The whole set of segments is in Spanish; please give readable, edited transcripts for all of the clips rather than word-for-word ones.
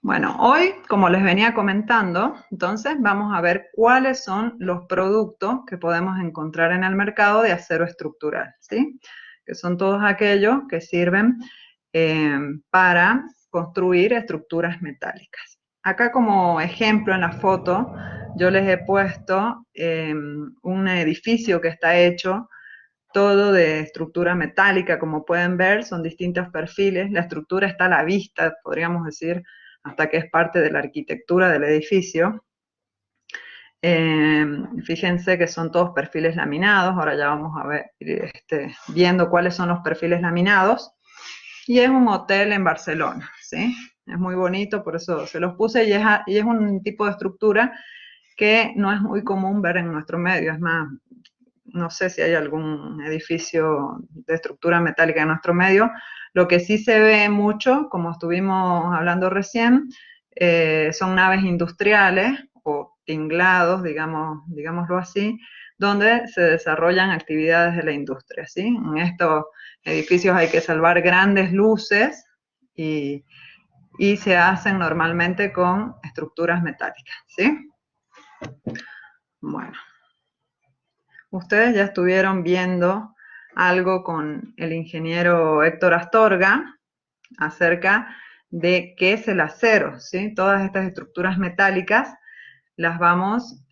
Bueno, hoy, como les venía comentando, entonces vamos a ver cuáles son los productos que podemos encontrar en el mercado de acero estructural, ¿sí? Que son todos aquellos que sirven para construir estructuras metálicas. Acá como ejemplo en la foto, yo les he puesto un edificio que está hecho todo de estructura metálica, como pueden ver, son distintos perfiles. La estructura está a la vista, podríamos decir, hasta que es parte de la arquitectura del edificio. Fíjense que son todos perfiles laminados, ahora ya vamos a ver, viendo cuáles son los perfiles laminados. Y es un hotel en Barcelona, ¿sí? Es muy bonito, por eso se los puse, y es un tipo de estructura que no es muy común ver en nuestro medio. Es más, no sé si hay algún edificio de estructura metálica en nuestro medio. Lo que sí se ve mucho, como estuvimos hablando recién, son naves industriales o tinglados, digámoslo así, donde se desarrollan actividades de la industria, ¿sí? En estos edificios hay que salvar grandes luces y, y se hacen normalmente con estructuras metálicas, ¿sí? Bueno. Ustedes ya estuvieron viendo algo con el ingeniero Héctor Astorga acerca de qué es el acero, ¿sí? Todas estas estructuras metálicas las vamos,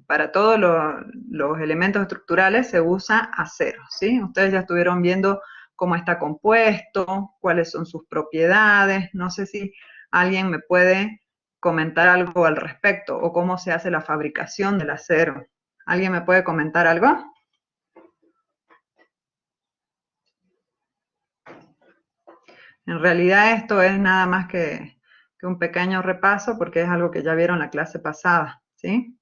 para todos los elementos estructurales se usa acero, ¿sí? Ustedes ya estuvieron viendo cómo está compuesto, cuáles son sus propiedades. No sé si alguien me puede comentar algo al respecto o cómo se hace la fabricación del acero. ¿Alguien me puede comentar algo? En realidad esto es nada más que un pequeño repaso porque es algo que ya vieron la clase pasada, ¿sí?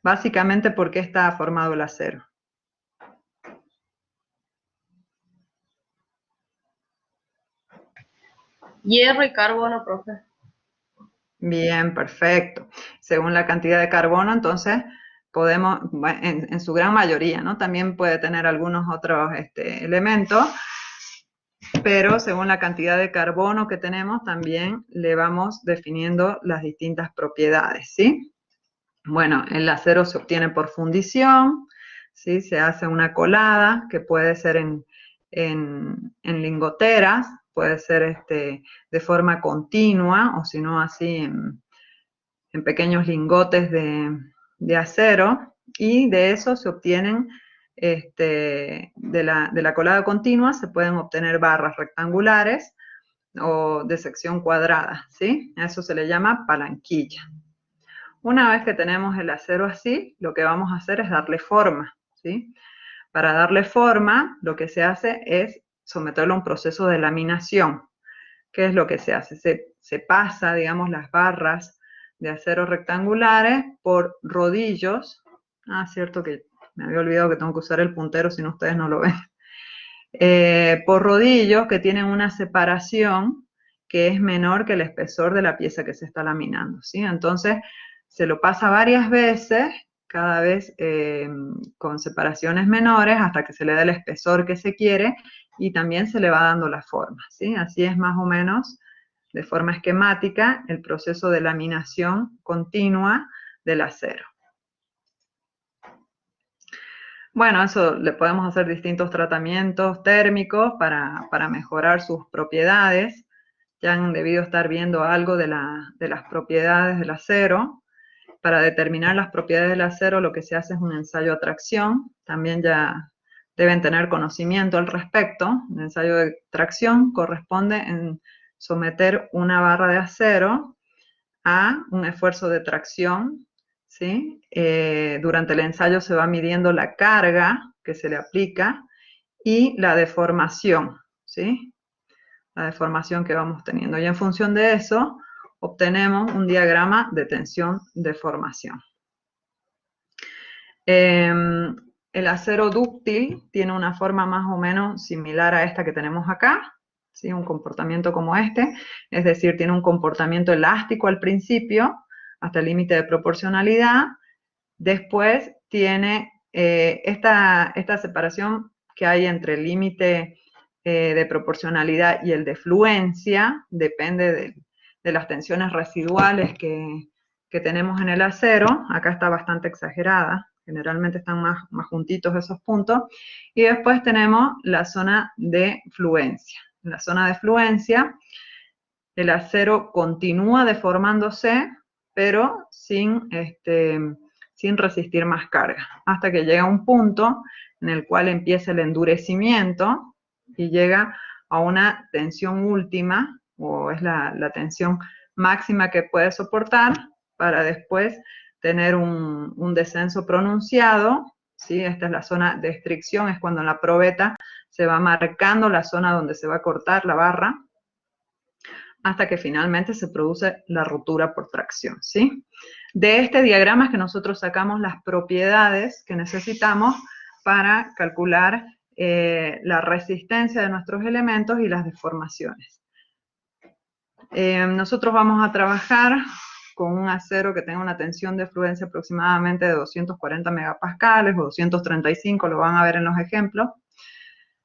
Básicamente, ¿por qué está formado el acero? Hierro y carbono, profe. Bien, perfecto. Según la cantidad de carbono, entonces podemos, en su gran mayoría, ¿no? También puede tener algunos otros elementos, pero según la cantidad de carbono que tenemos, también le vamos definiendo las distintas propiedades, ¿sí? Bueno, el acero se obtiene por fundición, ¿sí? Se hace una colada que puede ser en lingoteras, puede ser de forma continua o si no así en pequeños lingotes de acero, y de eso se obtienen, de la colada continua se pueden obtener barras rectangulares o de sección cuadrada, ¿sí? A eso se le llama palanquilla. Una vez que tenemos el acero así, lo que vamos a hacer es darle forma, ¿sí? Para darle forma, lo que se hace es someterlo a un proceso de laminación. ¿Qué es lo que se hace? Se pasa, digamos, las barras de acero rectangulares por rodillos. Ah, cierto que me había olvidado que tengo que usar el puntero, si no ustedes no lo ven. Por rodillos que tienen una separación que es menor que el espesor de la pieza que se está laminando, ¿sí? Entonces, se lo pasa varias veces, cada vez con separaciones menores, hasta que se le dé el espesor que se quiere y también se le va dando la forma, ¿sí? Así es más o menos, de forma esquemática, el proceso de laminación continua del acero. Bueno, eso le podemos hacer distintos tratamientos térmicos para mejorar sus propiedades. Ya han debido estar viendo algo de las propiedades del acero. Para determinar las propiedades del acero, lo que se hace es un ensayo de tracción. También ya deben tener conocimiento al respecto. El ensayo de tracción corresponde en someter una barra de acero a un esfuerzo de tracción, ¿sí? Durante el ensayo se va midiendo la carga que se le aplica y la deformación, ¿sí? La deformación que vamos teniendo. Y en función de eso, obtenemos un diagrama de tensión-deformación. El acero dúctil tiene una forma más o menos similar a esta que tenemos acá, ¿sí? Un comportamiento como este, es decir, tiene un comportamiento elástico al principio, hasta el límite de proporcionalidad. Después tiene esta separación que hay entre el límite de proporcionalidad y el de fluencia, depende de las tensiones residuales que tenemos en el acero. Acá está bastante exagerada, generalmente están más juntitos esos puntos. Y después tenemos la zona de fluencia. En la zona de fluencia, el acero continúa deformándose, pero sin resistir más carga, hasta que llega un punto en el cual empieza el endurecimiento y llega a una tensión última, o es la tensión máxima que puede soportar, para después tener un descenso pronunciado, ¿sí? Esta es la zona de fricción, es cuando en la probeta se va marcando la zona donde se va a cortar la barra, hasta que finalmente se produce la rotura por tracción, ¿sí? De este diagrama es que nosotros sacamos las propiedades que necesitamos para calcular la resistencia de nuestros elementos y las deformaciones. Nosotros vamos a trabajar con un acero que tenga una tensión de fluencia aproximadamente de 240 megapascales o 235, lo van a ver en los ejemplos.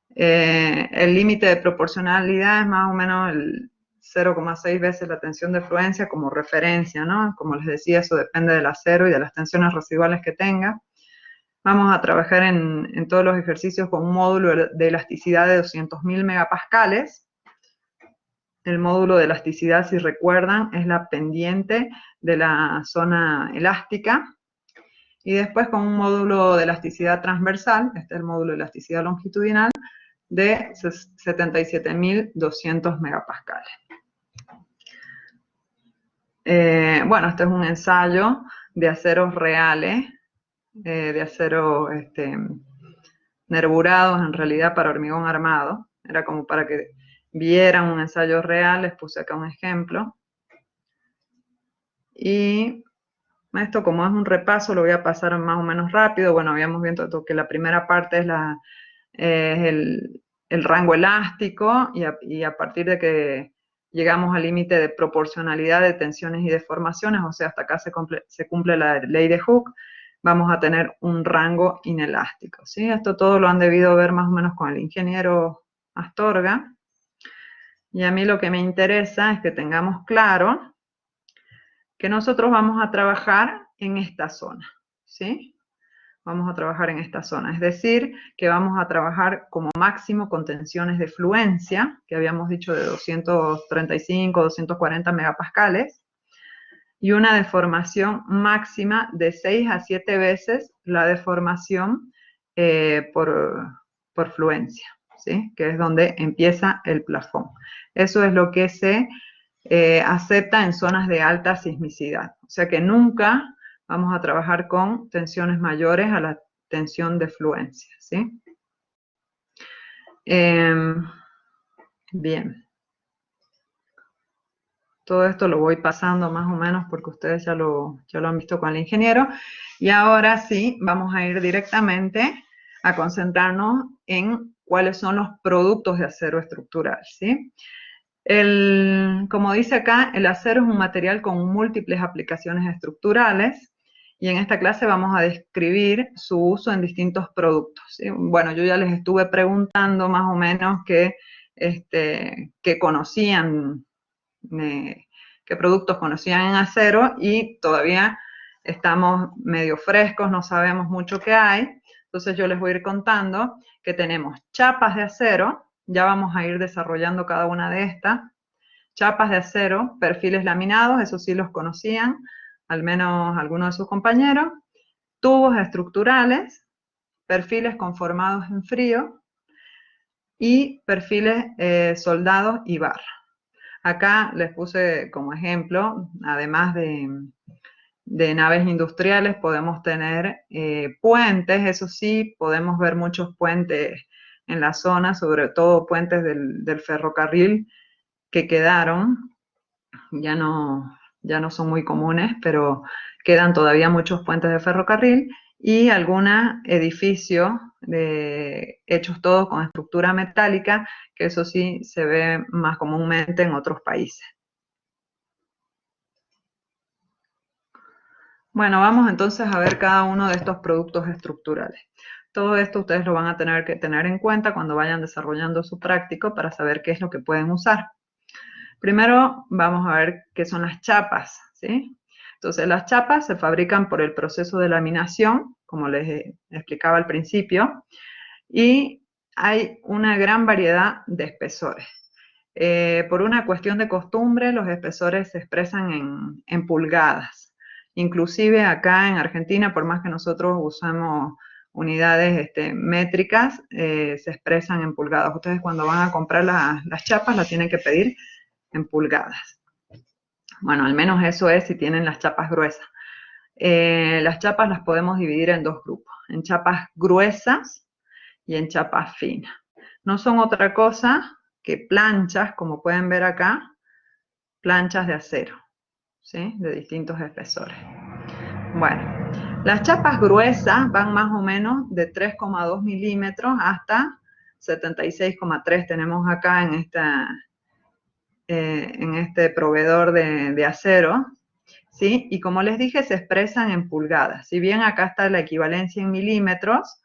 El límite de proporcionalidad es más o menos el 0,6 veces la tensión de fluencia como referencia, ¿no? Como les decía, eso depende del acero y de las tensiones residuales que tenga. Vamos a trabajar en todos los ejercicios con un módulo de elasticidad de 200.000 megapascales. El módulo de elasticidad, si recuerdan, es la pendiente de la zona elástica. Y después con un módulo de elasticidad transversal, este es el módulo de elasticidad longitudinal, de 77.200 megapascales. Bueno, este es un ensayo de aceros reales, de aceros nerburados en realidad para hormigón armado. Era como para que vieran un ensayo real, les puse acá un ejemplo. Y esto, como es un repaso, lo voy a pasar más o menos rápido. Bueno, habíamos visto que la primera parte es el rango elástico, y a partir de que llegamos al límite de proporcionalidad de tensiones y deformaciones, o sea, hasta acá se cumple la ley de Hooke, vamos a tener un rango inelástico, ¿sí? Esto todo lo han debido ver más o menos con el ingeniero Astorga. Y a mí lo que me interesa es que tengamos claro que nosotros vamos a trabajar en esta zona, ¿sí? Vamos a trabajar en esta zona, es decir, que vamos a trabajar como máximo con tensiones de fluencia, que habíamos dicho de 235, 240 megapascales, y una deformación máxima de 6 a 7 veces la deformación por fluencia, ¿sí? Que es donde empieza el plafón. Eso es lo que se acepta en zonas de alta sismicidad. O sea que nunca vamos a trabajar con tensiones mayores a la tensión de fluencia, ¿sí? Bien. Todo esto lo voy pasando más o menos porque ustedes ya lo han visto con el ingeniero. Y ahora sí, vamos a ir directamente a concentrarnos en cuáles son los productos de acero estructural, ¿sí? Como dice acá, el acero es un material con múltiples aplicaciones estructurales, y en esta clase vamos a describir su uso en distintos productos, ¿sí? Bueno, yo ya les estuve preguntando más o menos qué conocían, qué productos conocían en acero, y todavía estamos medio frescos, no sabemos mucho qué hay. Entonces yo les voy a ir contando que tenemos chapas de acero, ya vamos a ir desarrollando cada una de estas. Chapas de acero, perfiles laminados, eso sí los conocían, al menos algunos de sus compañeros. Tubos estructurales, perfiles conformados en frío y perfiles soldados y barra. Acá les puse como ejemplo, además de naves industriales, podemos tener puentes, eso sí, podemos ver muchos puentes en la zona, sobre todo puentes del ferrocarril que quedaron, ya no son muy comunes, pero quedan todavía muchos puentes de ferrocarril y algunos edificios hechos todos con estructura metálica, que eso sí se ve más comúnmente en otros países. Bueno, vamos entonces a ver cada uno de estos productos estructurales. Todo esto ustedes lo van a tener que tener en cuenta cuando vayan desarrollando su práctico para saber qué es lo que pueden usar. Primero vamos a ver qué son las chapas, ¿sí? Entonces las chapas se fabrican por el proceso de laminación, como les explicaba al principio, y hay una gran variedad de espesores. Por una cuestión de costumbre, los espesores se expresan en pulgadas. Inclusive acá en Argentina, por más que nosotros usamos unidades métricas, se expresan en pulgadas. Ustedes cuando van a comprar las chapas las tienen que pedir en pulgadas. Bueno, al menos eso es si tienen las chapas gruesas. Las chapas las podemos dividir en dos grupos, en chapas gruesas y en chapas finas. No son otra cosa que planchas, como pueden ver acá, planchas de acero, ¿sí? De distintos espesores. Bueno, las chapas gruesas van más o menos de 3,2 milímetros hasta 76,3 tenemos acá en este proveedor de acero, ¿sí? Y como les dije, se expresan en pulgadas. Si bien acá está la equivalencia en milímetros,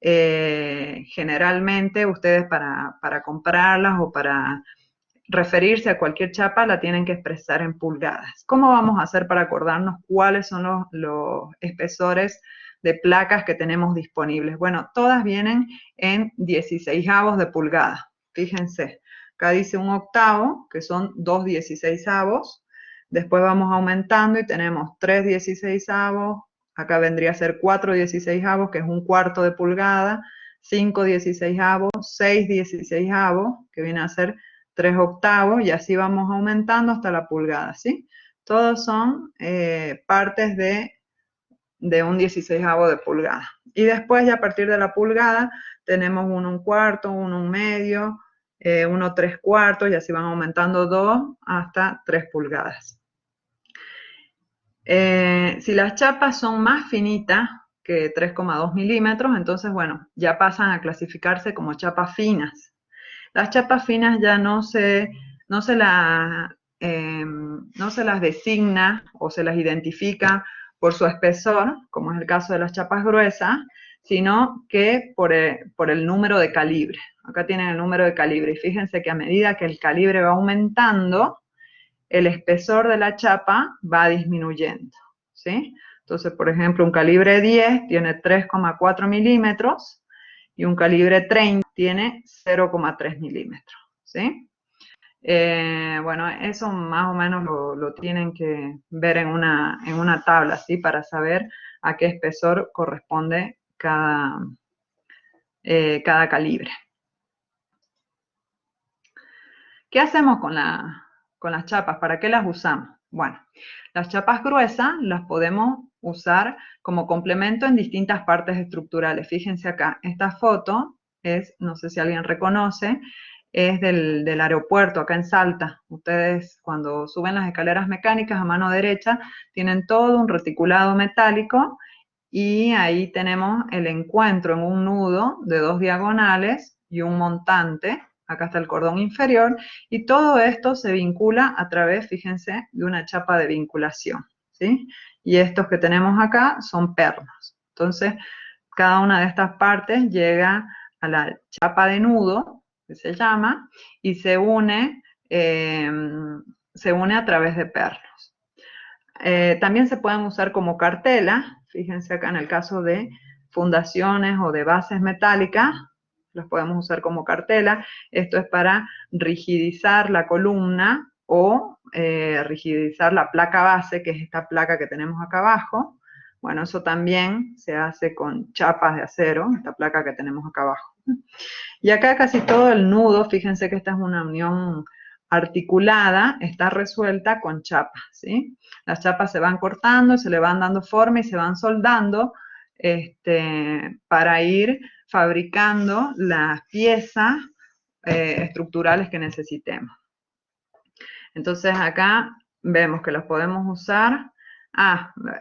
generalmente ustedes para comprarlas o para referirse a cualquier chapa la tienen que expresar en pulgadas. ¿Cómo vamos a hacer para acordarnos cuáles son los espesores de placas que tenemos disponibles? Bueno, todas vienen en 16avos de pulgada. Fíjense, acá dice 1/8, que son 2 16avos. Después vamos aumentando y tenemos 3 16avos. Acá vendría a ser 4 16avos, que es 1/4 de pulgada. 5 16avos, 6 16avos, que viene a ser 3/8, y así vamos aumentando hasta la pulgada, ¿sí? Todos son partes de un 16avos de pulgada. Y después, ya a partir de la pulgada, tenemos 1 1/4, 1 1/2, 1 3/4, y así van aumentando 2 hasta 3 pulgadas. Si las chapas son más finitas que 3,2 milímetros, entonces, bueno, ya pasan a clasificarse como chapas finas. Las chapas finas ya no se las designa o se las identifica por su espesor, como es el caso de las chapas gruesas, sino que por el número de calibre. Acá tienen el número de calibre y fíjense que a medida que el calibre va aumentando, el espesor de la chapa va disminuyendo, ¿sí? Entonces, por ejemplo, un calibre 10 tiene 3,4 milímetros y un calibre 30 tiene 0,3 milímetros, ¿sí? Bueno, eso más o menos lo tienen que ver en una tabla, ¿sí? Para saber a qué espesor corresponde cada calibre. ¿Qué hacemos con las chapas? ¿Para qué las usamos? Bueno, las chapas gruesas las podemos usar como complemento en distintas partes estructurales. Fíjense acá, esta foto es, no sé si alguien reconoce, es del aeropuerto acá en Salta. Ustedes cuando suben las escaleras mecánicas a mano derecha tienen todo un reticulado metálico y ahí tenemos el encuentro en un nudo de 2 diagonales y un montante. Acá está el cordón inferior y todo esto se vincula a través, fíjense, de una chapa de vinculación, ¿sí? Y estos que tenemos acá son pernos. Entonces, cada una de estas partes llega a la chapa de nudo, que se llama, y se une a través de pernos. También se pueden usar como cartela, fíjense acá en el caso de fundaciones o de bases metálicas, los podemos usar como cartela. Esto es para rigidizar la columna o rigidizar la placa base, que es esta placa que tenemos acá abajo. Bueno, eso también se hace con chapas de acero, esta placa que tenemos acá abajo. Y acá casi todo el nudo, fíjense que esta es una unión articulada, está resuelta con chapas, ¿sí? Las chapas se van cortando, se le van dando forma y se van soldando para ir fabricando las piezas estructurales que necesitemos. Entonces acá vemos que los podemos usar.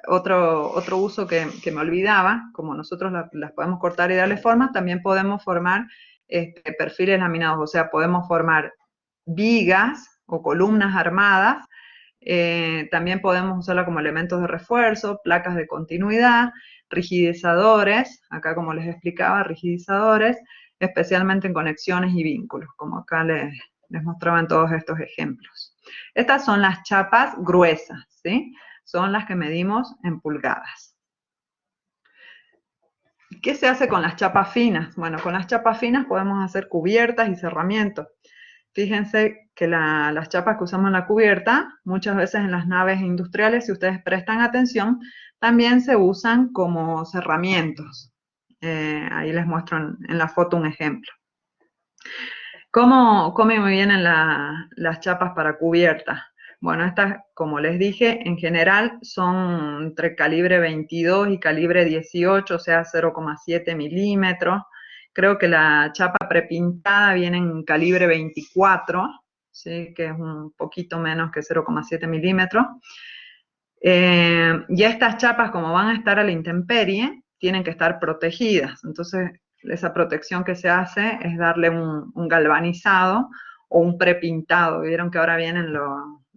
Otro uso que me olvidaba, como nosotros las podemos cortar y darle formas, también podemos formar perfiles laminados, o sea, podemos formar vigas o columnas armadas También podemos usarla como elementos de refuerzo, placas de continuidad, rigidizadores, acá como les explicaba, rigidizadores, especialmente en conexiones y vínculos, como acá les mostraba en todos estos ejemplos. Estas son las chapas gruesas, ¿sí? Son las que medimos en pulgadas. ¿Qué se hace con las chapas finas? Bueno, con las chapas finas podemos hacer cubiertas y cerramientos. Fíjense que las chapas que usamos en la cubierta, muchas veces en las naves industriales, si ustedes prestan atención, también se usan como cerramientos. Ahí les muestro en la foto un ejemplo. ¿Cómo me vienen las chapas para cubierta? Bueno, estas, como les dije, en general son entre calibre 22 y calibre 18, o sea, 0,7 milímetros. Creo que la chapa prepintada viene en calibre 24, ¿sí? Que es un poquito menos que 0,7 milímetros. Y estas chapas, como van a estar a la intemperie, tienen que estar protegidas. Entonces, esa protección que se hace es darle un galvanizado o un prepintado. Vieron que ahora vienen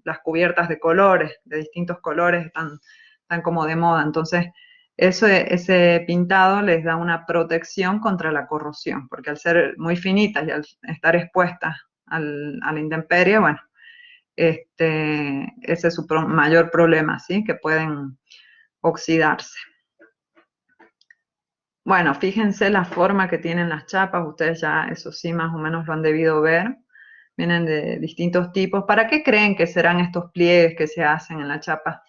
las cubiertas de colores, de distintos colores, están como de moda. Entonces, ese pintado les da una protección contra la corrosión, porque al ser muy finitas y al estar expuestas a la intemperie, bueno, ese es su mayor problema, ¿sí? Que pueden oxidarse. Bueno, fíjense la forma que tienen las chapas, ustedes ya eso sí más o menos lo han debido ver. Vienen de distintos tipos. ¿Para qué creen que serán estos pliegues que se hacen en la chapa?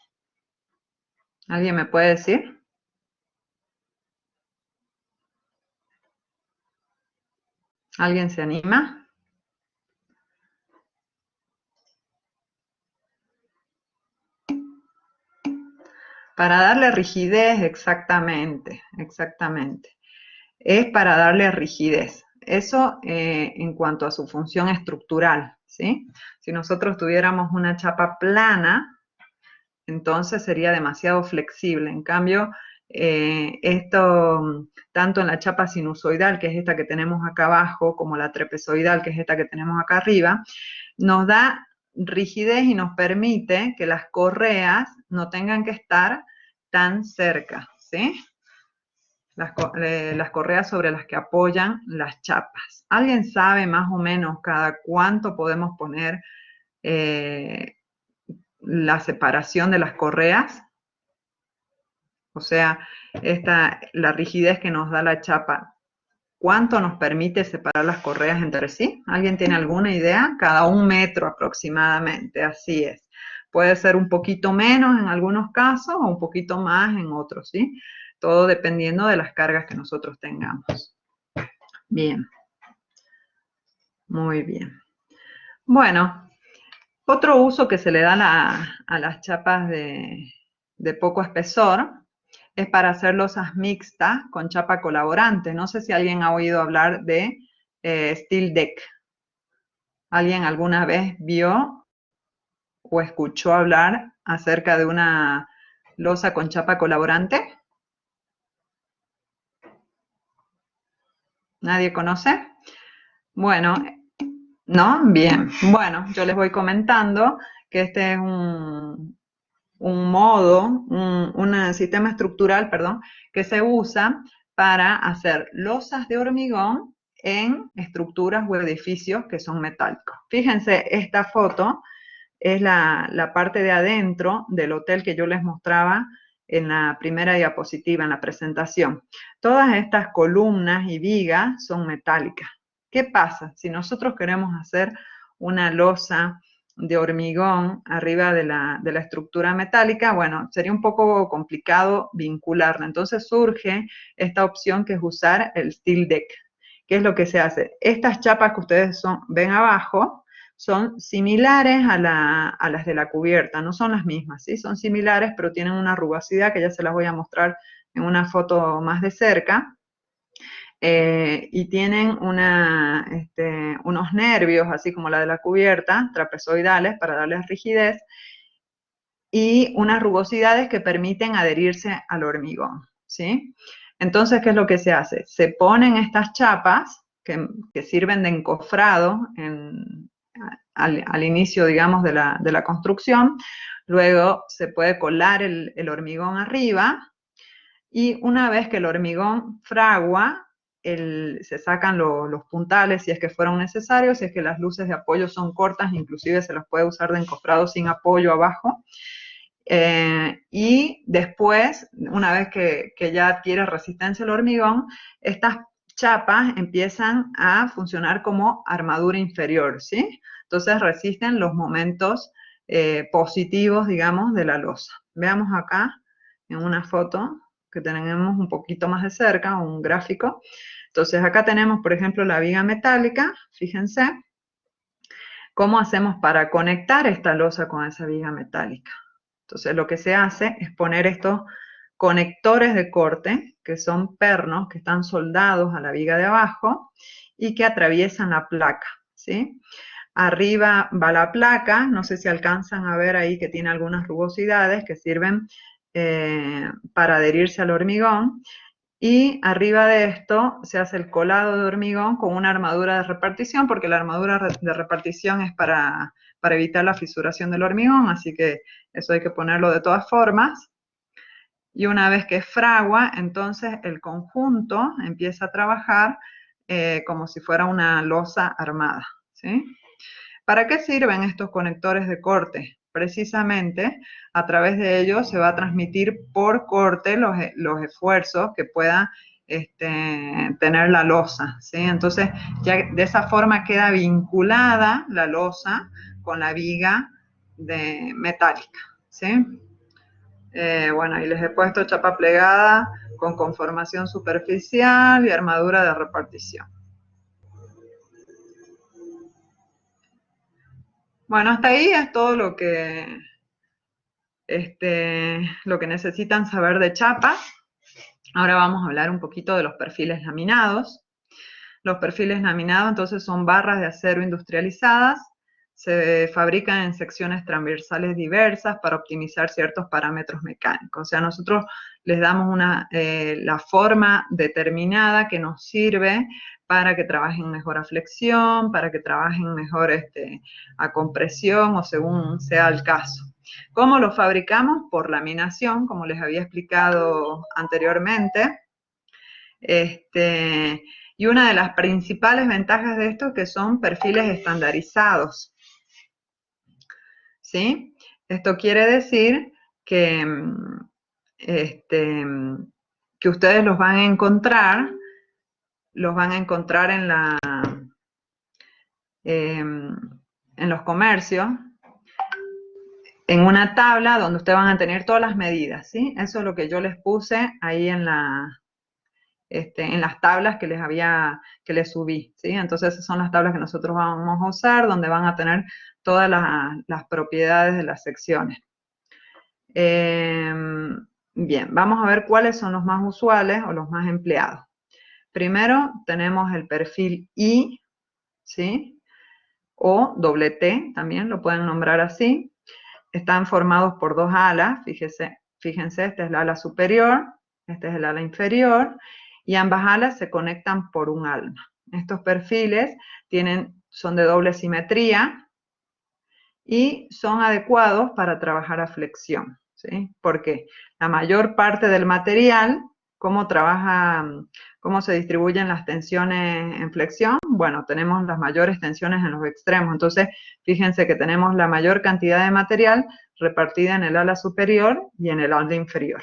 ¿Alguien me puede decir? ¿Alguien se anima? Para darle rigidez, exactamente, exactamente. Es para darle rigidez. Eso en cuanto a su función estructural, ¿sí? Si nosotros tuviéramos una chapa plana, entonces sería demasiado flexible. En cambio, esto, tanto en la chapa sinusoidal, que es esta que tenemos acá abajo, como la trapezoidal, que es esta que tenemos acá arriba, nos da rigidez y nos permite que las correas no tengan que estar tan cerca, ¿sí? Las correas sobre las que apoyan las chapas. ¿Alguien sabe más o menos cada cuánto podemos poner la separación de las correas? O sea, la rigidez que nos da la chapa, ¿cuánto nos permite separar las correas entre sí? ¿Alguien tiene alguna idea? Cada 1 metro aproximadamente, así es. Puede ser un poquito menos en algunos casos o un poquito más en otros, ¿sí? Todo dependiendo de las cargas que nosotros tengamos. Bien. Muy bien. Bueno, otro uso que se le da a las chapas de poco espesor es para hacer losas mixtas con chapa colaborante. No sé si alguien ha oído hablar de Steel Deck. ¿Alguien alguna vez vio o escuchó hablar acerca de una losa con chapa colaborante? ¿Nadie conoce? Bueno, ¿no? Bien. Bueno, yo les voy comentando que este es un modo, un sistema estructural, perdón, que se usa para hacer losas de hormigón en estructuras o edificios que son metálicos. Fíjense, esta foto es la parte de adentro del hotel que yo les mostraba en la primera diapositiva, en la presentación. Todas estas columnas y vigas son metálicas. ¿Qué pasa? Si nosotros queremos hacer una losa de hormigón arriba de la estructura metálica, bueno, sería un poco complicado vincularla. Entonces surge esta opción que es usar el Steel Deck. ¿Qué es lo que se hace? Estas chapas que ustedes ven abajo son similares a las de la cubierta, no son las mismas, ¿sí? Son similares, pero tienen una rugosidad que ya se las voy a mostrar en una foto más de cerca. Y tienen unos nervios, así como la de la cubierta, trapezoidales, para darles rigidez, y unas rugosidades que permiten adherirse al hormigón, ¿sí? Entonces, ¿qué es lo que se hace? Se ponen estas chapas que sirven de encofrado al inicio, digamos, de la construcción. Luego se puede colar el hormigón arriba, y una vez que el hormigón fragua, se sacan los puntales si es que fueron necesarios, si es que las luces de apoyo son cortas, inclusive se las puede usar de encofrado sin apoyo abajo. Y después, una vez que ya adquiere resistencia el hormigón, estas chapas empiezan a funcionar como armadura inferior, ¿sí? Entonces resisten los momentos positivos, digamos, de la losa. Veamos acá en una foto que tenemos un poquito más de cerca, un gráfico. Entonces acá tenemos, por ejemplo, la viga metálica, fíjense, cómo hacemos para conectar esta losa con esa viga metálica. Entonces lo que se hace es poner estos conectores de corte, que son pernos que están soldados a la viga de abajo y que atraviesan la placa, ¿sí? Arriba va la placa, no sé si alcanzan a ver ahí que tiene algunas rugosidades que sirven para adherirse al hormigón. Y arriba de esto se hace el colado de hormigón con una armadura de repartición, porque la armadura de repartición es para evitar la fisuración del hormigón, así que eso hay que ponerlo de todas formas. Y una vez que fragua, entonces el conjunto empieza a trabajar como si fuera una losa armada, ¿sí? ¿Para qué sirven estos conectores de corte? Precisamente a través de ellos se va a transmitir por corte los esfuerzos que pueda tener la losa, ¿sí? Entonces, ya de esa forma queda vinculada la losa con la viga metálica, ¿sí? Bueno, ahí les he puesto chapa plegada con conformación superficial y armadura de repartición. Bueno, hasta ahí es todo lo que necesitan saber de chapas. Ahora vamos a hablar un poquito de los perfiles laminados. Los perfiles laminados entonces son barras de acero industrializadas, se fabrican en secciones transversales diversas para optimizar ciertos parámetros mecánicos. O sea, nosotros les damos la forma determinada que nos sirve para que trabajen mejor a flexión, para que trabajen mejor a compresión o según sea el caso. ¿Cómo lo fabricamos? Por laminación, como les había explicado anteriormente. Y una de las principales ventajas de esto es que son perfiles estandarizados, ¿sí? Esto quiere decir que, que ustedes los van a encontrar en los comercios, en una tabla donde ustedes van a tener todas las medidas, ¿sí? Eso es lo que yo les puse ahí en las tablas que les subí, ¿sí? Entonces esas son las tablas que nosotros vamos a usar, donde van a tener todas las propiedades de las secciones. Bien, vamos a ver cuáles son los más usuales o los más empleados. Primero tenemos el perfil I, ¿sí? O doble T, también lo pueden nombrar así. Están formados por dos alas, fíjense, esta es la ala superior, esta es el ala inferior, y ambas alas se conectan por un alma. Estos perfiles son de doble simetría y son adecuados para trabajar a flexión, ¿sí? Porque la mayor parte del material, ¿cómo se distribuyen las tensiones en flexión? Bueno, tenemos las mayores tensiones en los extremos, entonces fíjense que tenemos la mayor cantidad de material repartida en el ala superior y en el ala inferior.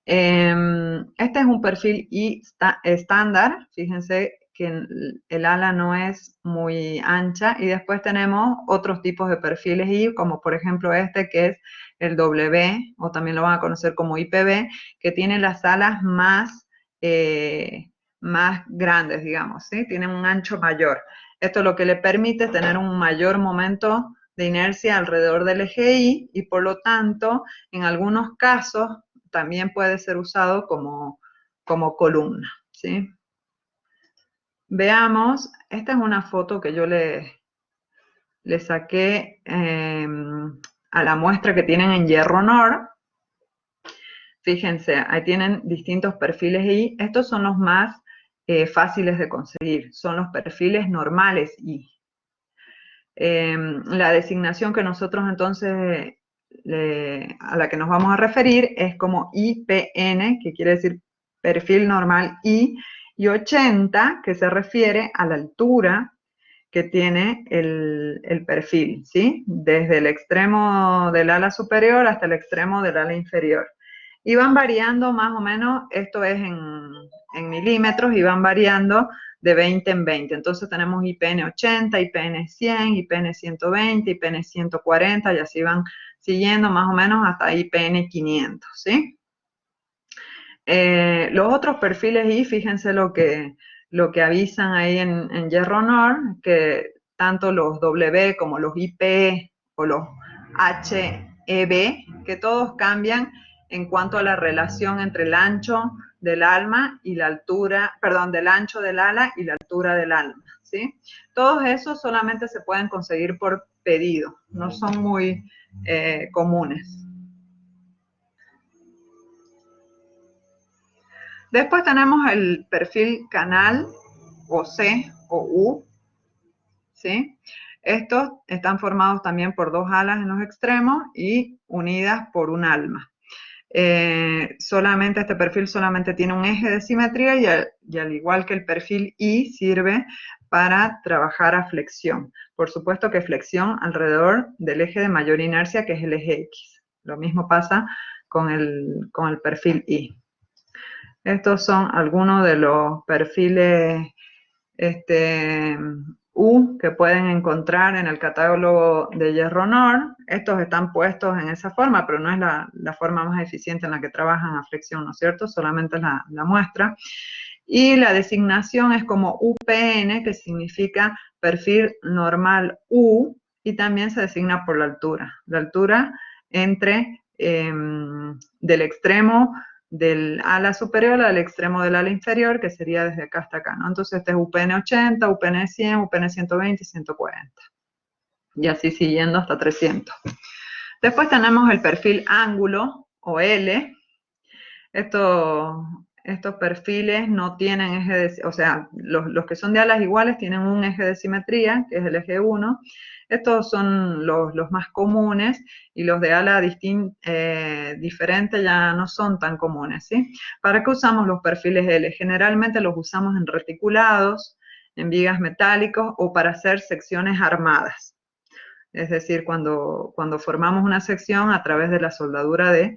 Este es un perfil I estándar, fíjense que el ala no es muy ancha, y después tenemos otros tipos de perfiles I, como por ejemplo este que es el W, o también lo van a conocer como IPB, que tiene las alas más grandes, digamos, ¿sí? Tienen un ancho mayor. Esto lo que le permite tener un mayor momento de inercia alrededor del eje I, y por lo tanto, en algunos casos, también puede ser usado como columna, ¿sí? Veamos, esta es una foto que yo le saqué a la muestra que tienen en Hierro Nor. Fíjense, ahí tienen distintos perfiles I. Estos son los más fáciles de conseguir, son los perfiles normales I, La designación que nosotros entonces a la que nos vamos a referir es como IPN, que quiere decir perfil normal I, y 80, que se refiere a la altura que tiene el perfil, ¿sí? Desde el extremo del ala superior hasta el extremo del ala inferior. Y van variando más o menos, esto es en milímetros, y van variando de 20 en 20. Entonces tenemos IPN 80, IPN 100, IPN 120, IPN 140, y así van siguiendo más o menos hasta IPN 500, ¿sí? Los otros perfiles I, fíjense lo que avisan ahí en Hierro Nor, que tanto los W como los IP o los HEB, que todos cambian en cuanto a la relación entre el ancho del alma y la altura, perdón, del ancho del ala y la altura del alma, ¿sí? Todos esos solamente se pueden conseguir por pedido, no son muy comunes. Después tenemos el perfil canal o C o U, ¿sí? Estos están formados también por dos alas en los extremos y unidas por un alma. Este perfil solamente tiene un eje de simetría y al igual que el perfil I, sirve para trabajar a flexión. Por supuesto que flexión alrededor del eje de mayor inercia, que es el eje X. Lo mismo pasa con el perfil I. Estos son algunos de los perfiles U que pueden encontrar en el catálogo de Hierro Nor. Estos están puestos en esa forma, pero no es la forma más eficiente en la que trabajan a flexión, ¿no es cierto? Solamente es la muestra. Y la designación es como UPN, que significa perfil normal U, y también se designa por la altura. La altura entre del extremo del ala superior al extremo del ala inferior, que sería desde acá hasta acá, ¿no? Entonces este es UPN 80, UPN 100, UPN 120 y 140. Y así siguiendo hasta 300. Después tenemos el perfil ángulo o L. Estos perfiles no tienen eje de, o sea, los que son de alas iguales tienen un eje de simetría, que es el eje 1. Estos son los más comunes, y los de ala diferente ya no son tan comunes, ¿sí? ¿Para qué usamos los perfiles L? Generalmente los usamos en reticulados, en vigas metálicos o para hacer secciones armadas. Es decir, cuando formamos una sección a través de la soldadura de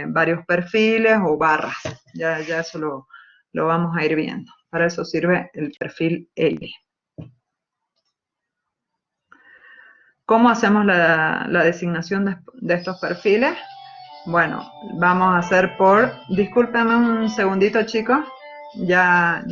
varios perfiles o barras. Ya eso lo vamos a ir viendo. Para eso sirve el perfil L. ¿Cómo hacemos la designación de estos perfiles? Bueno, vamos a hacer por... Discúlpenme un segundito, chicos. Ya